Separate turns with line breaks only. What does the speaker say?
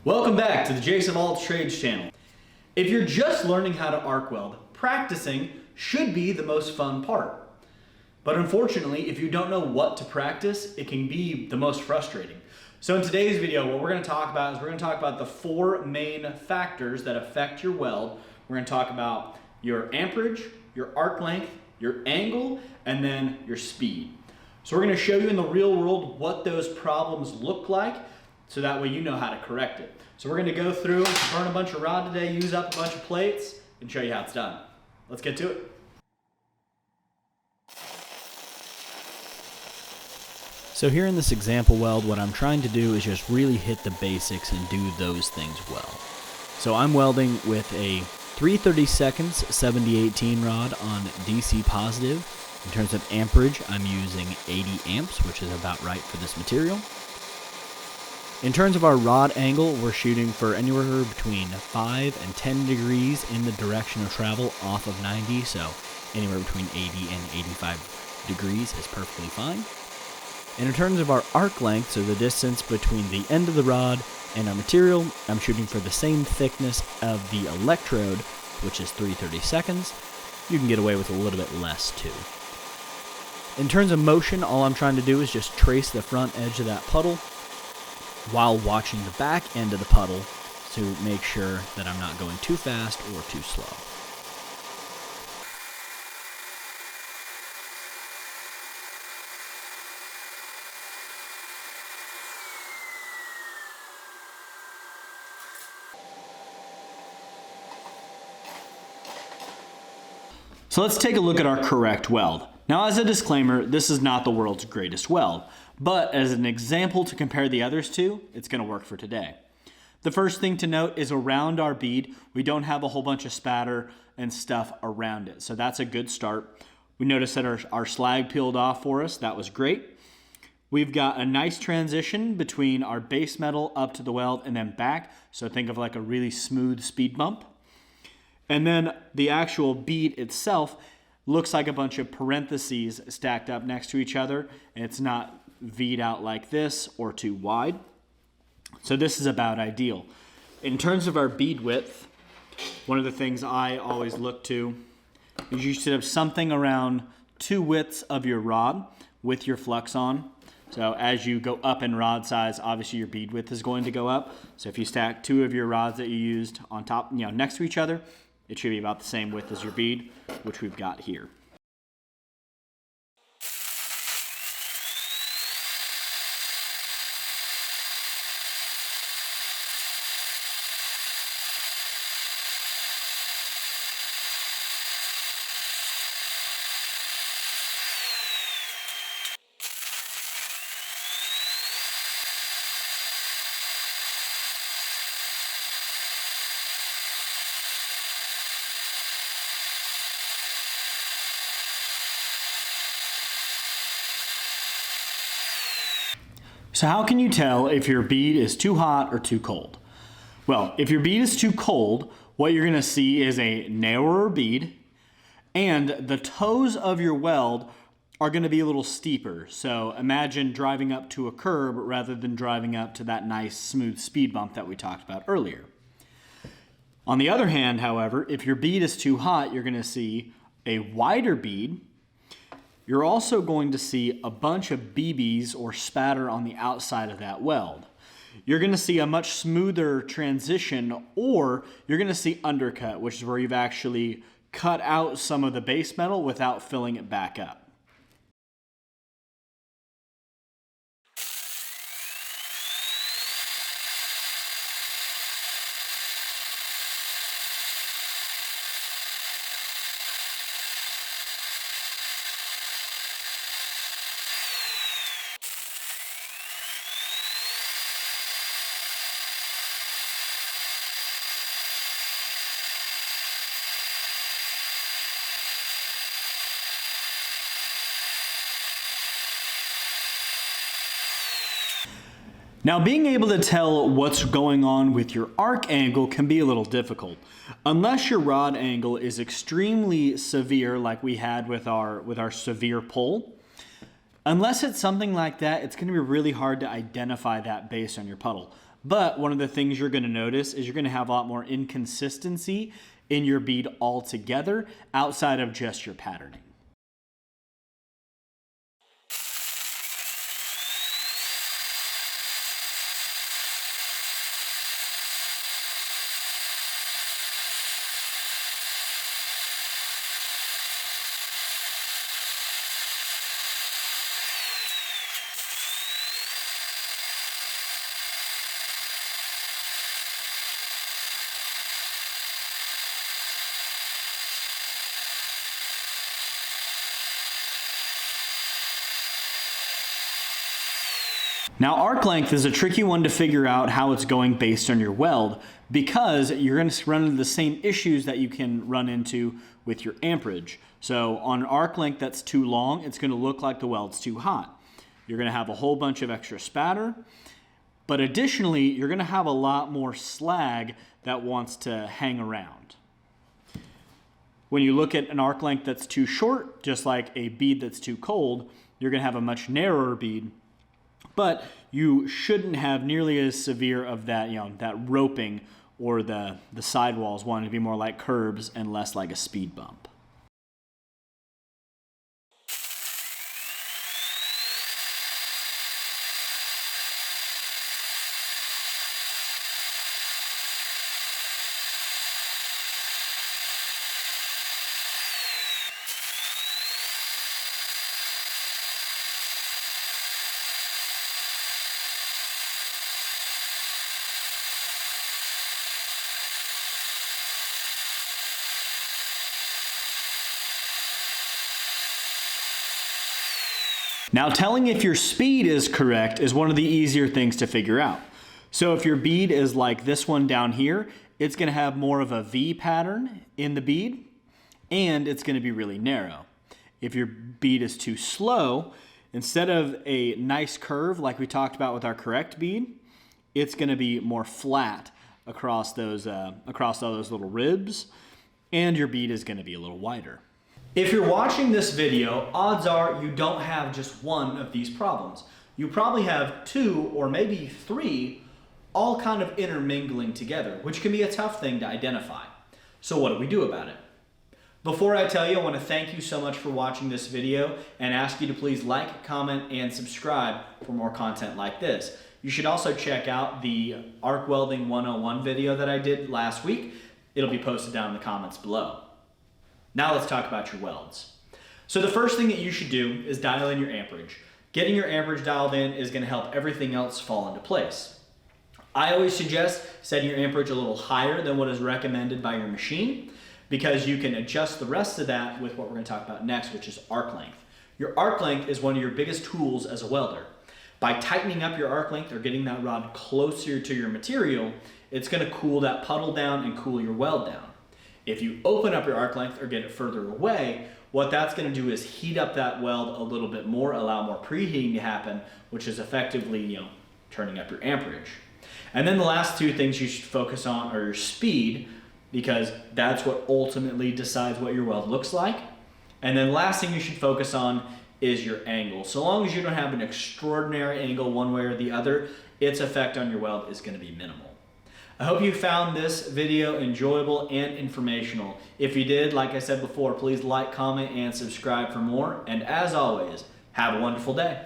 Welcome back to the Jason of All Trades channel. If you're just learning how to arc weld, practicing should be the most fun part. But unfortunately, if you don't know what to practice, it can be the most frustrating. So in today's video, what we're going to talk about is we're going to talk about the four main factors that affect your weld. We're going to talk about your amperage, your arc length, your angle, and then your speed. So we're going to show you in the real world what those problems look like, so that way you know how to correct it. So we're going to go through, burn a bunch of rod today, use up a bunch of plates, and show you how it's done. Let's get to it.
So here in this example weld, what I'm trying to do is just really hit the basics and do those things well. So I'm welding with a 3/32 7018 rod on DC positive. In terms of amperage, I'm using 80 amps, which is about right for this material. In terms of our rod angle, we're shooting for anywhere between 5 and 10 degrees in the direction of travel off of 90, so anywhere between 80 and 85 degrees is perfectly fine. And in terms of our arc length, so the distance between the end of the rod and our material, I'm shooting for the same thickness of the electrode, which is 3/32. You can get away with a little bit less too. In terms of motion, all I'm trying to do is just trace the front edge of that puddle while watching the back end of the puddle to make sure that I'm not going too fast or too slow.
So let's take a look at our correct weld. Now, as a disclaimer, this is not the world's greatest weld, but as an example to compare the others to, it's going to work for today. The first thing to note is around our bead, we don't have a whole bunch of spatter and stuff around it. So that's a good start. We noticed that our slag peeled off for us. That was great. We've got a nice transition between our base metal up to the weld and then back. So think of like a really smooth speed bump. And then the actual bead itself looks like a bunch of parentheses stacked up next to each other. And it's not V'd out like this or too wide. So this is about ideal. In terms of our bead width, one of the things I always look to is you should have something around 2 widths of your rod with your flux on. So as you go up in rod size, obviously your bead width is going to go up. So if you stack 2 of your rods that you used on top, next to each other, it should be about the same width as your bead, which we've got here. So how can you tell if your bead is too hot or too cold? Well, if your bead is too cold, what you're going to see is a narrower bead, and the toes of your weld are going to be a little steeper. So imagine driving up to a curb rather than driving up to that nice smooth speed bump that we talked about earlier. On the other hand, however, if your bead is too hot, you're going to see a wider bead. You're also going to see a bunch of BBs or spatter on the outside of that weld. You're going to see a much smoother transition, or you're going to see undercut, which is where you've actually cut out some of the base metal without filling it back up. Now, being able to tell what's going on with your arc angle can be a little difficult. Unless your rod angle is extremely severe, like we had with our severe pull, unless it's something like that, it's going to be really hard to identify that based on your puddle. But one of the things you're going to notice is you're going to have a lot more inconsistency in your bead altogether outside of just your patterning. Now, arc length is a tricky one to figure out how it's going based on your weld, because you're going to run into the same issues that you can run into with your amperage. So on arc length that's too long, it's going to look like the weld's too hot. You're going to have a whole bunch of extra spatter, but additionally, you're going to have a lot more slag that wants to hang around. When you look at an arc length that's too short, just like a bead that's too cold, you're going to have a much narrower bead. But you shouldn't have nearly as severe of that, that roping or the sidewalls wanting to be more like curbs and less like a speed bump. Now, telling if your speed is correct is one of the easier things to figure out. So if your bead is like this one down here, it's going to have more of a V pattern in the bead, and it's going to be really narrow. If your bead is too slow, instead of a nice curve like we talked about with our correct bead, it's going to be more flat across all those little ribs, and your bead is going to be a little wider. If you're watching this video, odds are you don't have just one of these problems. You probably have two or maybe three all kind of intermingling together, which can be a tough thing to identify. So what do we do about it? Before I tell you, I want to thank you so much for watching this video and ask you to please like, comment, and subscribe for more content like this. You should also check out the Arc Welding 101 video that I did last week. It'll be posted down in the comments below. Now let's talk about your welds. So the first thing that you should do is dial in your amperage. Getting your amperage dialed in is going to help everything else fall into place. I always suggest setting your amperage a little higher than what is recommended by your machine, because you can adjust the rest of that with what we're going to talk about next, which is arc length. Your arc length is one of your biggest tools as a welder. By tightening up your arc length or getting that rod closer to your material, it's going to cool that puddle down and cool your weld down. If you open up your arc length or get it further away, what that's going to do is heat up that weld a little bit more, allow more preheating to happen, which is effectively, turning up your amperage. And then the last two things you should focus on are your speed, because that's what ultimately decides what your weld looks like. And then the last thing you should focus on is your angle. So long as you don't have an extraordinary angle one way or the other, its effect on your weld is going to be minimal. I hope you found this video enjoyable and informational. If you did, like I said before, please like, comment, and subscribe for more. And as always, have a wonderful day.